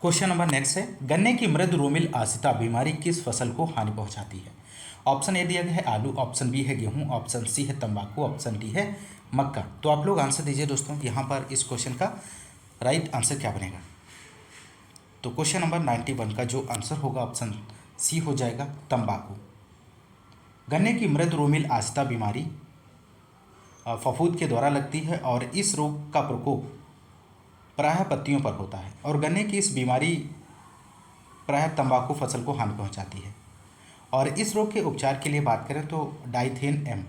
Question number next है, गन्ने की मृद रोमिल आसिता बीमारी किस फसल को हानि पहुंचाती है? ऑप्शन ए दिया गया है आलू, ऑप्शन बी है गेहूं, ऑप्शन सी है तंबाकू, ऑप्शन डी है मक्का। तो आप लोग आंसर दीजिए दोस्तों, यहाँ पर इस क्वेश्चन का राइट आंसर क्या बनेगा? तो क्वेश्चन नंबर 91 का जो आंसर होगा ऑप्शन सी हो जाएगा तंबाकू। गन्ने की मृद रोमिल आसिता बीमारी फफूंद के द्वारा लगती है और इस रोग का प्रकोप प्रायः पत्तियों पर होता है और गन्ने की इस बीमारी प्रायः तंबाकू फसल को हानि पहुंचाती है। और इस रोग के उपचार के लिए बात करें तो डाइथेन एम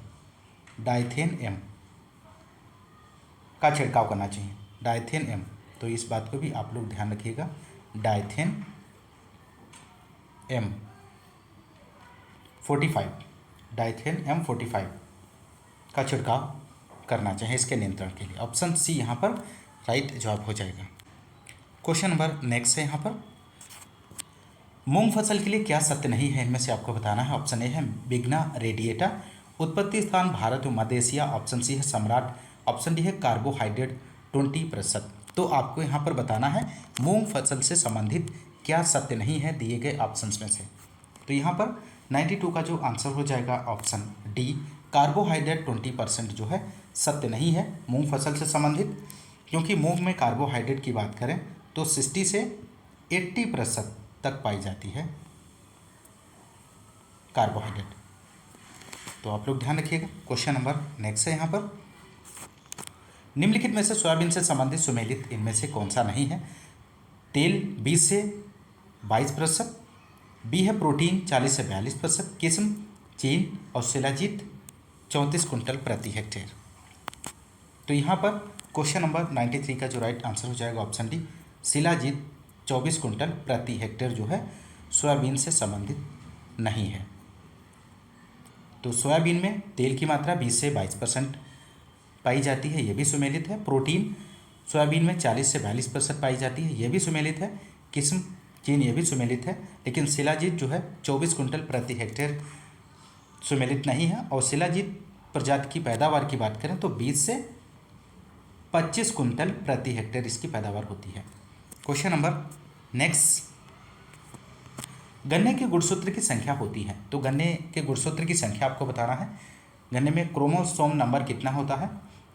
का छिड़काव करना चाहिए। डाइथेन एम, तो इस बात को भी आप लोग ध्यान रखिएगा, डाइथेन एम 45 का छिड़काव करना चाहिए इसके नियंत्रण के लिए। ऑप्शन सी यहाँ पर राइट जवाब हो जाएगा। क्वेश्चन नंबर नेक्स्ट है यहाँ पर, मूंग फसल के लिए क्या सत्य नहीं है, इनमें से आपको बताना है। ऑप्शन ए है बिगना रेडिएटा, उत्पत्ति स्थान भारत व मध्य एशिया, ऑप्शन सी है सम्राट, ऑप्शन डी है कार्बोहाइड्रेट 20%। तो आपको यहाँ पर बताना है मूंग फसल से संबंधित क्या सत्य नहीं है दिए गए ऑप्शंस में से। तो यहाँ पर 92 का जो आंसर हो जाएगा ऑप्शन डी, कार्बोहाइड्रेट 20% जो है सत्य नहीं है मूंग फसल से संबंधित, क्योंकि मूंग में कार्बोहाइड्रेट की बात करें तो 60 से 80% तक पाई जाती है कार्बोहाइड्रेट। तो आप लोग ध्यान रखिएगा। क्वेश्चन नंबर नेक्स्ट है यहाँ पर, निम्नलिखित में से सोयाबीन से संबंधित सुमेलित इनमें से कौन सा नहीं है? तेल 20 से 22%, बी है प्रोटीन 40 से 42%, किस्म चीन और शिलाजीत 34 कुंटल प्रति हेक्टेयर। तो यहाँ पर क्वेश्चन नंबर 93 का जो राइट आंसर हो जाएगा ऑप्शन डी, शिलाजीत 24 कुंटल प्रति हेक्टेयर जो है सोयाबीन से संबंधित नहीं है। तो सोयाबीन में तेल की मात्रा 20 से 22% पाई जाती है, ये भी सुमेलित है। प्रोटीन सोयाबीन में 40 से 42% पाई जाती है, ये भी सुमेलित है। किस्म चीन, ये भी सुमेलित है। लेकिन शिलाजीत जो है 24 कुंटल प्रति हेक्टेयर सुमेलित नहीं है। और शिलाजीत प्रजाति की पैदावार की बात करें तो 20 से 25 कुंटल प्रति हेक्टेयर इसकी पैदावार होती है। क्वेश्चन नंबर नेक्स्ट, गन्ने के गुणसूत्र की संख्या होती है। तो गन्ने के गुणसूत्र की संख्या आपको बताना है। गन्ने में क्रोमोसोम नंबर कितना होता है,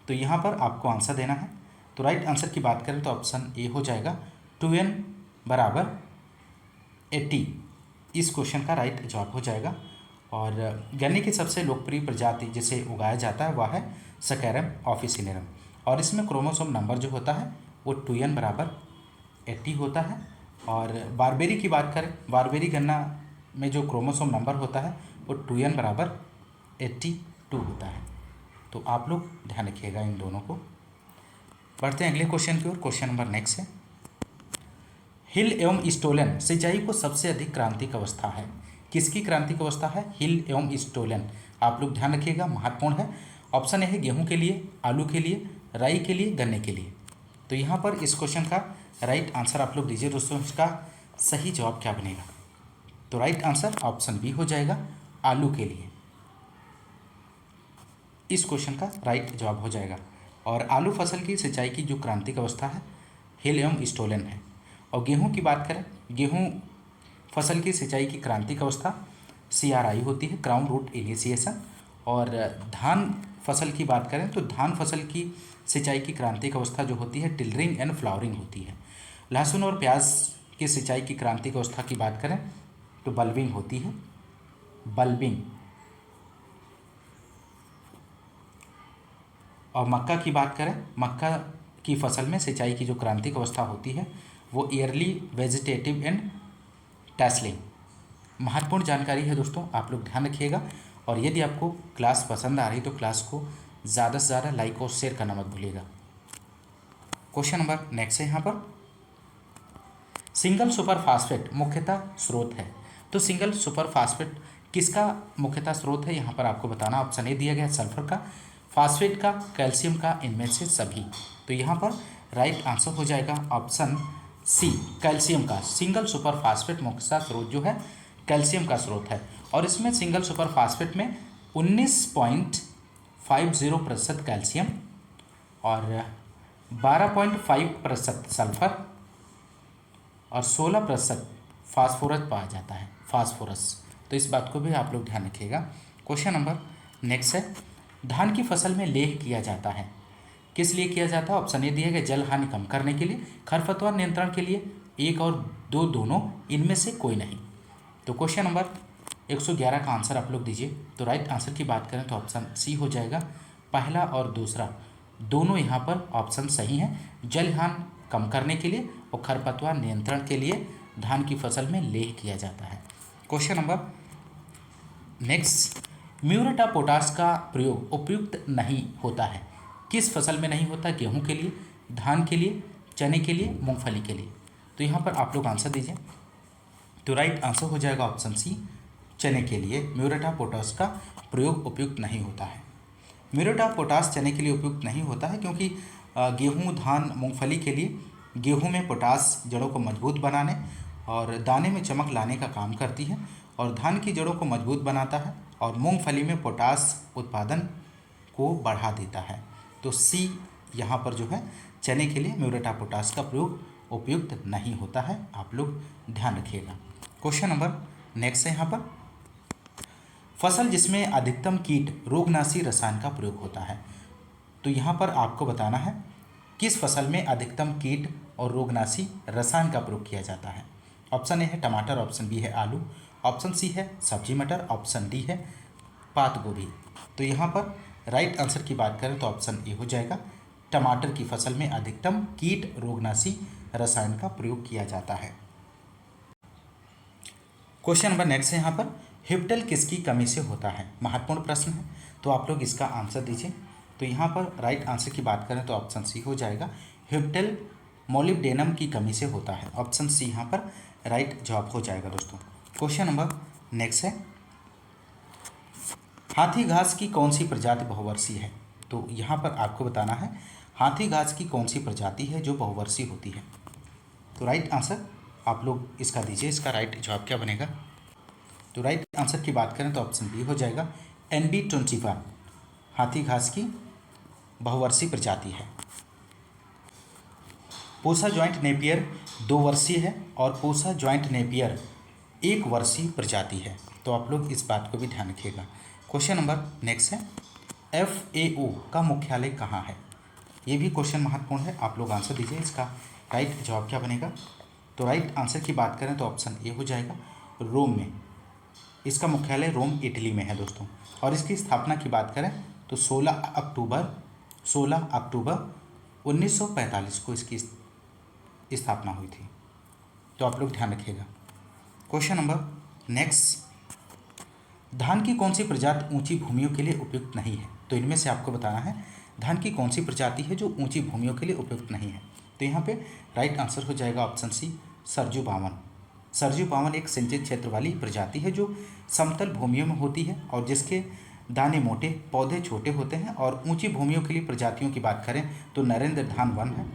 तो यहाँ पर आपको आंसर देना है। तो राइट आंसर की बात करें तो ऑप्शन ए हो जाएगा 2n बराबर 80, इस क्वेश्चन का राइट जवाब हो जाएगा। और गन्ने की सबसे लोकप्रिय प्रजाति जिसे उगाया जाता है वह है सकैरम ऑफिसिनेरम, और इसमें क्रोमोसोम नंबर जो होता है वो 2n बराबर 80 होता है। और बारबेरी की बात करें, बारबेरी गन्ना में जो क्रोमोसोम नंबर होता है वो 2n बराबर 82 होता है। तो आप लोग ध्यान रखिएगा इन दोनों को। बढ़ते हैं अगले क्वेश्चन की ओर। क्वेश्चन नंबर नेक्स्ट है, हिल एवं स्टोलन सिंचाई को सबसे अधिक क्रांतिक अवस्था है। किसकी क्रांतिक अवस्था है? हिल एवं स्टोलन। आप लोग ध्यान रखिएगा, महत्वपूर्ण है। ऑप्शन ए है गेहूं के लिए, आलू के लिए, राई के लिए, गन्ने के लिए। तो यहाँ पर इस क्वेश्चन का राइट आंसर आप लोग दीजिए दोस्तों, इसका सही जवाब क्या बनेगा? तो राइट आंसर ऑप्शन बी हो जाएगा, आलू के लिए। इस क्वेश्चन का राइट जवाब हो जाएगा। और आलू फसल की सिंचाई की जो क्रांतिक अवस्था है हिल एवं स्टोलन है। और गेहूं की बात करें, गेहूं फसल की सिंचाई की क्रांतिक अवस्था CRI होती है, क्राउन रूट इनिशिएशन। और धान फसल की बात करें तो धान फसल की सिंचाई की क्रांतिक अवस्था जो होती है टिलरिंग एंड फ्लावरिंग होती है। लहसुन और प्याज की सिंचाई की क्रांतिक अवस्था की बात करें तो बल्बिंग होती है, बल्बिंग। और मक्का की बात करें, मक्का की फसल में सिंचाई की जो क्रांतिक अवस्था होती है वो ईयरली वेजिटेटिव एंड टैसलिंग। महत्वपूर्ण जानकारी है दोस्तों, आप लोग ध्यान रखिएगा। और यदि आपको क्लास पसंद आ रही तो क्लास को ज़्यादा से ज़्यादा लाइक और शेयर करना मत भूलिएगा। क्वेश्चन नंबर नेक्स्ट है यहाँ पर, सिंगल सुपर फास्फेट मुख्यतः स्रोत है। तो सिंगल सुपर फास्फेट किसका मुख्यतः स्रोत है यहाँ पर आपको बताना। ऑप्शन ए दिया गया है सल्फर का, फास्फेट का, कैल्शियम का, इनमें से सभी। तो यहाँ पर राइट आंसर हो जाएगा ऑप्शन सी, कैल्शियम का। सिंगल सुपर फास्फेट मुख्यतः स्रोत जो है कैल्शियम का स्रोत है। और इसमें सिंगल सुपर फास्फेट में 19.50% कैल्शियम और 12.5% सल्फर और 16% फास्फोरस पाया जाता है, फास्फोरस। तो इस बात को भी आप लोग ध्यान रखिएगा। क्वेश्चन नंबर नेक्स्ट है, धान की फसल में लेह किया जाता है, किस लिए किया जाता है? ऑप्शन ए दिया गया जल हानि कम करने के लिए, खरपतवार नियंत्रण के लिए, एक और दो दोनों, इनमें से कोई नहीं। तो क्वेश्चन नंबर 111 का आंसर आप लोग दीजिए। तो राइट आंसर की बात करें तो ऑप्शन सी हो जाएगा, पहला और दूसरा दोनों यहाँ पर ऑप्शन सही हैं। जल हानि कम करने के लिए और खरपतवार नियंत्रण के लिए धान की फसल में लेह किया जाता है। Question number next, muriate of potash का प्रयोग उपयुक्त नहीं होता है, किस फसल में नहीं होता? गेहूं के लिए, धान के लिए, चने के लिए, मूंगफली के लिए। तो यहाँ पर आप लोग आंसर दीजिए। तो राइट आंसर हो जाएगा ऑप्शन सी, चने के लिए म्यूरेट ऑफ पोटाश का प्रयोग उपयुक्त नहीं होता है। म्यूरेट ऑफ पोटाश चने के लिए उपयुक्त नहीं होता है क्योंकि गेहूं, धान, मूंगफली के लिए गेहूं में पोटाश जड़ों को मजबूत बनाने और दाने में चमक लाने का काम करती है, और धान की जड़ों को मजबूत बनाता है, और मूंगफली में पोटाश उत्पादन को बढ़ा देता है। तो सी यहाँ पर जो है चने के लिए म्यूरेट ऑफ पोटाश का प्रयोग उपयुक्त नहीं होता है, आप लोग ध्यान रखिएगा। क्वेश्चन नंबर नेक्स्ट है यहाँ पर, फसल जिसमें अधिकतम कीट रोगनाशी रसायन का प्रयोग होता है। तो यहाँ पर आपको बताना है किस फसल में अधिकतम कीट और रोगनाशी रसायन का प्रयोग किया जाता है। ऑप्शन ए है टमाटर, ऑप्शन बी है आलू, ऑप्शन सी है सब्जी मटर, ऑप्शन डी है पात गोभी। तो यहाँ पर राइट आंसर की बात करें तो ऑप्शन ए हो जाएगा, टमाटर की फसल में अधिकतम कीट रोगनाशी रसायन का प्रयोग किया जाता है। क्वेश्चन नंबर नेक्स्ट है यहाँ पर, हिप्टल किसकी कमी से होता है? महत्वपूर्ण प्रश्न है, तो आप लोग इसका आंसर दीजिए। तो यहाँ पर राइट आंसर की बात करें तो ऑप्शन सी हो जाएगा, हिप्टल मोलिब्डेनम की कमी से होता है। ऑप्शन सी यहाँ पर राइट जवाब हो जाएगा दोस्तों। क्वेश्चन नंबर नेक्स्ट है, हाथी घास की कौन सी प्रजाति बहुवर्षीय है? तो यहाँ पर आपको बताना है हाथी घास की कौन सी प्रजाति है जो बहुवर्षीय होती है। तो राइट आंसर आप लोग इसका दीजिए, इसका राइट जवाब क्या बनेगा? तो राइट आंसर की बात करें तो ऑप्शन बी हो जाएगा, NB21 हाथी घास की बहुवर्षीय प्रजाति है। पूसा जॉइंट नेपियर 2 वर्षीय है और पूसा जॉइंट नेपियर 1 वर्षीय प्रजाति है। तो आप लोग इस बात को भी ध्यान रखिएगा। क्वेश्चन नंबर नेक्स्ट है, FAO का मुख्यालय कहाँ है? ये भी क्वेश्चन महत्वपूर्ण है, आप लोग आंसर दीजिए, इसका राइट जवाब क्या बनेगा? तो राइट आंसर की बात करें तो ऑप्शन ए हो जाएगा, रोम में। इसका मुख्यालय रोम इटली में है दोस्तों। और इसकी स्थापना की बात करें तो 16 अक्टूबर 1945 को इसकी स्थापना हुई थी। तो आप लोग ध्यान रखिएगा। क्वेश्चन नंबर नेक्स्ट, धान की कौन सी प्रजाति ऊंची भूमियों के लिए उपयुक्त नहीं है? तो इनमें से आपको बताना है धान की कौन सी प्रजाति है जो ऊंची भूमियों के लिए उपयुक्त नहीं है। तो यहाँ पे राइट आंसर हो जाएगा ऑप्शन सी, सरजू बावन। सरजू बावन एक सिंचित क्षेत्र वाली प्रजाति है जो समतल भूमियों में होती है और जिसके दाने मोटे, पौधे छोटे होते हैं। और ऊंची भूमियों के लिए प्रजातियों की बात करें तो नरेंद्र धान 1 है,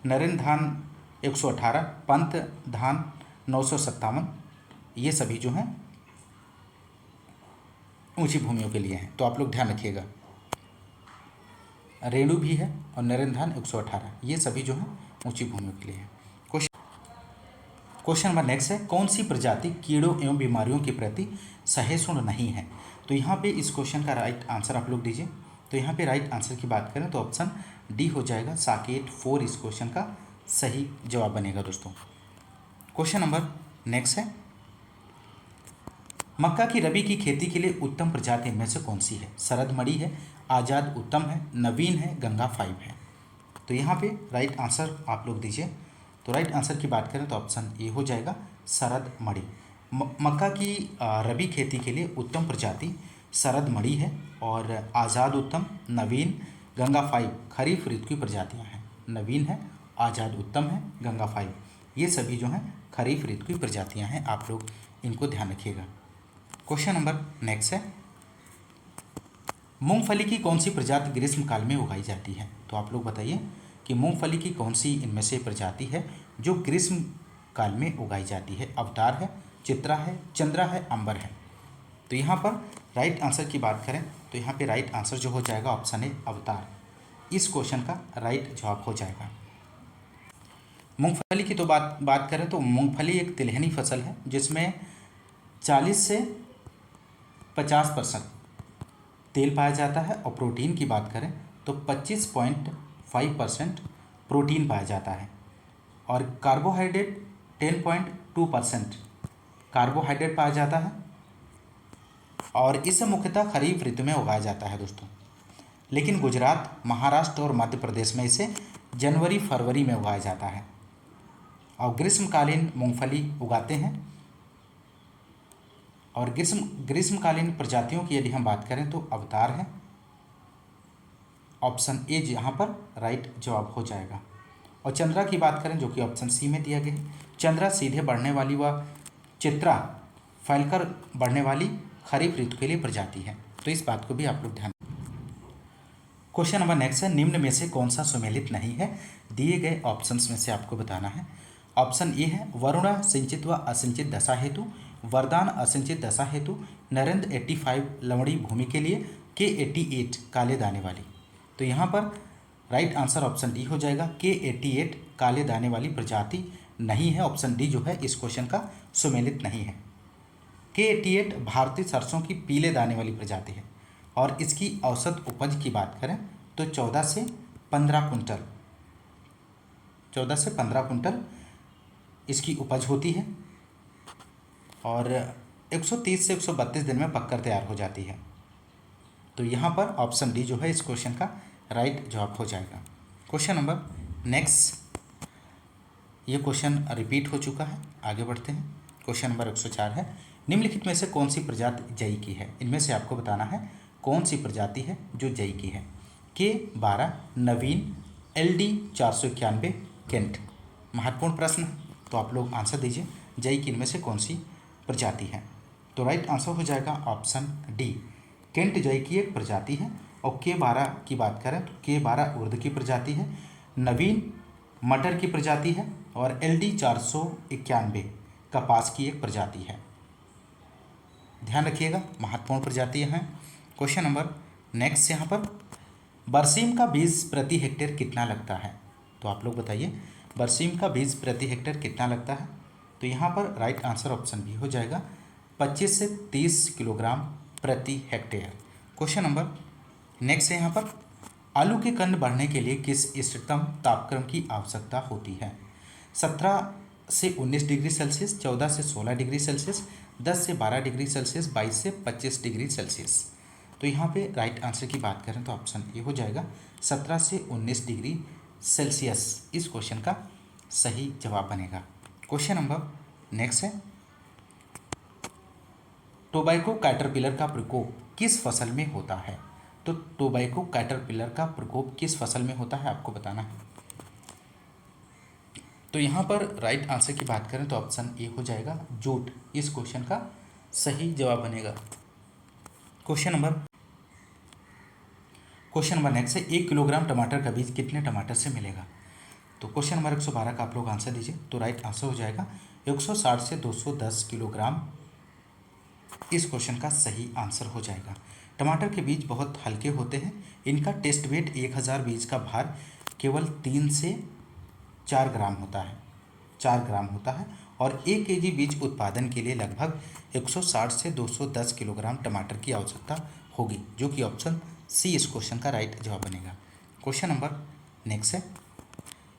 नरेंद्र धान 118, पंत धान 957, ये सभी जो हैं ऊंची भूमियों के लिए हैं। तो आप लोग ध्यान रखिएगा। रेणु भी है और नरेंद्र धान 118, ये सभी जो हैं ऊंची भूमियों के लिए हैं। क्वेश्चन नंबर नेक्स्ट है, कौन सी प्रजाति कीड़ों एवं बीमारियों के प्रति सहिष्णु नहीं है? तो यहाँ पे इस क्वेश्चन का राइट आंसर आप लोग दीजिए। तो यहाँ पे राइट आंसर की बात करें तो ऑप्शन डी हो जाएगा, साकेत 4 इस क्वेश्चन का सही जवाब बनेगा दोस्तों। क्वेश्चन नंबर नेक्स्ट है, मक्का की रबी की खेती के लिए उत्तम प्रजाति इनमें से कौन सी है? शरद मणि है, आज़ाद उत्तम है, नवीन है, गंगा 5 है। तो यहाँ पे राइट आंसर आप लोग दीजिए। तो राइट आंसर की बात करें तो ऑप्शन ए हो जाएगा, शरद मणि। मक्का की रबी खेती के लिए उत्तम प्रजाति शरद मणि है और आज़ाद उत्तम, नवीन, गंगा 5 खरीफ ऋतु की प्रजातियाँ हैं। नवीन है, आज़ाद उत्तम है, गंगा 5 ये सभी जो हैं खरीफ ऋतु की प्रजातियाँ हैं, आप लोग इनको ध्यान रखिएगा। क्वेश्चन नंबर नेक्स्ट है, मूंगफली की कौन सी प्रजाति ग्रीष्म काल में उगाई जाती है? तो आप लोग बताइए कि मूंगफली की कौन सी इनमें से प्रजाति है जो ग्रीष्म काल में उगाई जाती है? अवतार है, चित्रा है, चंद्रा है, अंबर है। तो यहाँ पर राइट आंसर की बात करें तो यहाँ पे राइट आंसर जो हो जाएगा ऑप्शन ए, अवतार। इस क्वेश्चन का राइट जवाब हो जाएगा। मूंगफली की तो बात करें तो मूंगफली एक तिलहनी फसल है जिसमें 40 से 50% तेल पाया जाता है, और प्रोटीन की बात करें तो 25.5% प्रोटीन पाया जाता है, और कार्बोहाइड्रेट 10.2% कार्बोहाइड्रेट पाया जाता है, और इसे मुख्यतः खरीफ ऋतु में उगाया जाता है दोस्तों। लेकिन गुजरात, महाराष्ट्र और मध्य प्रदेश में इसे जनवरी फरवरी में उगाया जाता है। और ग्रीष्मकालीन मूंगफली उगाते हैं। और ग्रीष्मकालीन प्रजातियों की यदि हम बात करें तो अवतार है, ऑप्शन ए यहाँ पर राइट जवाब हो जाएगा। और चंद्रा की बात करें जो कि ऑप्शन सी में दिया गया है, चंद्रा सीधे बढ़ने वाली व चित्रा फैलकर बढ़ने वाली खरीफ ऋतु के लिए प्रजाति है, तो इस बात को भी आप लोग ध्यान। क्वेश्चन नंबर नेक्स्ट है, निम्न में से कौन सा सुमेलित नहीं है? दिए गए ऑप्शंस में से आपको बताना है। ऑप्शन ए है वरुणा सिंचित व असिंचित दशा हेतु, वरदान असिंचित दशा हेतु, नरेंद्र 85 लवणी भूमि के लिए, के 88 काले दाने वाली। तो यहाँ पर राइट आंसर ऑप्शन डी हो जाएगा, के 88 काले दाने वाली प्रजाति नहीं है। ऑप्शन डी जो है इस क्वेश्चन का सुमेलित नहीं है। के 88 भारतीय सरसों की पीले दाने वाली प्रजाति है, और इसकी औसत उपज की बात करें तो 14 से 15 कुंटल इसकी उपज होती है, और 130 से 132 दिन में पककर तैयार हो जाती है। तो यहाँ पर ऑप्शन डी जो है इस क्वेश्चन का राइट जवाब हो जाएगा। क्वेश्चन नंबर नेक्स्ट, ये क्वेश्चन रिपीट हो चुका है, आगे बढ़ते हैं। क्वेश्चन नंबर 104 है, निम्नलिखित में से कौन सी प्रजाति जई की है? इनमें से आपको बताना है कौन सी प्रजाति है जो जई की है। के 12 नवीन, LD 491 केंट। महत्वपूर्ण प्रश्न, तो आप लोग आंसर दीजिए, जई की इनमें से कौन सी प्रजाति है? तो राइट आंसर हो जाएगा ऑप्शन डी, केंट जई की एक प्रजाति है। और के 12 की बात करें तो के 12 उर्द की प्रजाति है, नवीन मटर की प्रजाति है, और LD 491 कपास की एक प्रजाति है। ध्यान रखिएगा, महत्वपूर्ण प्रजातियां हैं। क्वेश्चन नंबर नेक्स्ट, यहाँ पर बरसीम का बीज प्रति हेक्टेयर कितना लगता है? तो आप लोग बताइए, बरसीम का बीज प्रति हेक्टेयर कितना लगता है? तो यहाँ पर राइट आंसर ऑप्शन बी हो जाएगा, 25 से 30 किलोग्राम प्रति हेक्टेयर। क्वेश्चन नंबर नेक्स्ट है, यहाँ पर आलू के कंद बढ़ने के लिए किस इष्टतम तापक्रम की आवश्यकता होती है? 17 से 19 डिग्री सेल्सियस, 14 से 16 डिग्री सेल्सियस, 10 से 12 डिग्री सेल्सियस, 22 से 25 डिग्री सेल्सियस। तो यहाँ पे राइट आंसर की बात करें तो ऑप्शन ए हो जाएगा, 17 से 19 डिग्री सेल्सियस इस क्वेश्चन का सही जवाब बनेगा। क्वेश्चन नंबर नेक्स्ट है, टोबैको कैटरपिलर का प्रकोप किस फसल में होता है? तो टोबैको कैटरपिलर का प्रकोप किस फसल में होता है आपको बताना है। तो यहाँ पर राइट आंसर की बात करें तो ऑप्शन ए हो जाएगा, जूट इस क्वेश्चन का सही जवाब बनेगा। क्वेश्चन नंबर नेक्स्ट है, 1 किलोग्राम टमाटर का बीज कितने टमाटर से मिलेगा? तो क्वेश्चन नंबर 112 का आप लोग आंसर दीजिए। तो राइट आंसर हो जाएगा 160 से 210 किलोग्राम इस क्वेश्चन का सही आंसर हो जाएगा। टमाटर के बीज बहुत हल्के होते हैं, इनका टेस्ट वेट 1000 बीज का भार केवल 3 से 4 ग्राम होता है, और 1 केजी बीज उत्पादन के लिए लगभग 160 से 210 किलोग्राम टमाटर की आवश्यकता होगी, जो कि ऑप्शन सी इस क्वेश्चन का राइट जवाब बनेगा। क्वेश्चन नंबर नेक्स्ट है,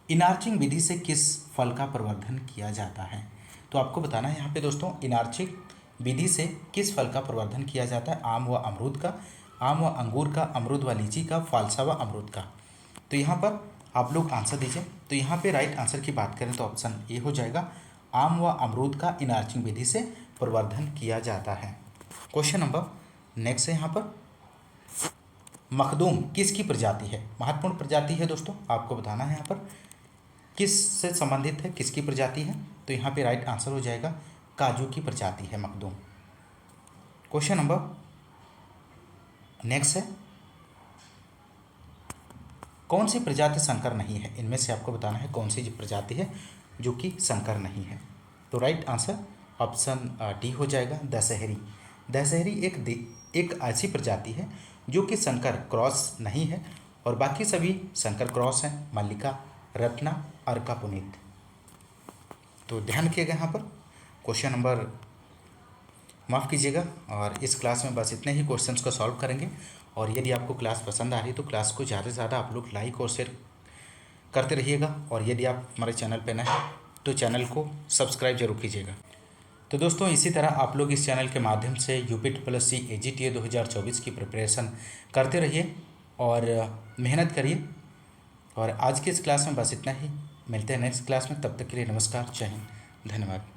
इनार्चिंग विधि से किस फल का प्रवर्धन किया जाता है? तो आपको बताना है यहाँ पे दोस्तों, इनार्चिंग विधि से किस फल का प्रवर्धन किया जाता है? आम व अमरूद का, आम व अंगूर का, अमरूद व लीची का, फालसा व अमरूद का। तो यहाँ पर आप लोग आंसर दीजिए। तो यहाँ पे राइट आंसर की बात करें तो ऑप्शन ए हो जाएगा, आम व अमरूद का इनार्चिंग विधि से प्रवर्धन किया जाता है। क्वेश्चन नंबर नेक्स्ट है, यहाँ पर मखदूम किसकी प्रजाति है? महत्वपूर्ण प्रजाति है दोस्तों, आपको बताना है यहाँ पर किस से संबंधित है, किसकी प्रजाति है। तो यहाँ पे राइट आंसर हो जाएगा, काजू की प्रजाति है मखदूम। क्वेश्चन नंबर नेक्स्ट है, कौन सी प्रजाति संकर नहीं है? इनमें से आपको बताना है कौन सी प्रजाति है जो कि संकर नहीं है। तो राइट आंसर ऑप्शन डी हो जाएगा, दशहरी। दशहरी एक ऐसी प्रजाति है जो कि संकर क्रॉस नहीं है, और बाकी सभी संकर क्रॉस हैं, मल्लिका, रत्ना, अर्का पुनीत। तो ध्यान रखिएगा यहाँ पर क्वेश्चन नंबर, माफ़ कीजिएगा, और इस क्लास में बस इतने ही क्वेश्चंस को सॉल्व करेंगे। और यदि आपको क्लास पसंद आ रही तो क्लास को ज़्यादा से ज़्यादा आप लोग लाइक और शेयर करते रहिएगा। और यदि आप हमारे चैनल पर नए हैं तो चैनल को सब्सक्राइब जरूर कीजिएगा। तो दोस्तों इसी तरह आप लोग इस चैनल के माध्यम से UP+C AGTA 2024 की प्रिपरेशन करते रहिए और मेहनत करिए। और आज की इस क्लास में बस इतना ही, मिलते हैं नेक्स्ट क्लास में, तब तक के लिए नमस्कार, जय हिंद, धन्यवाद।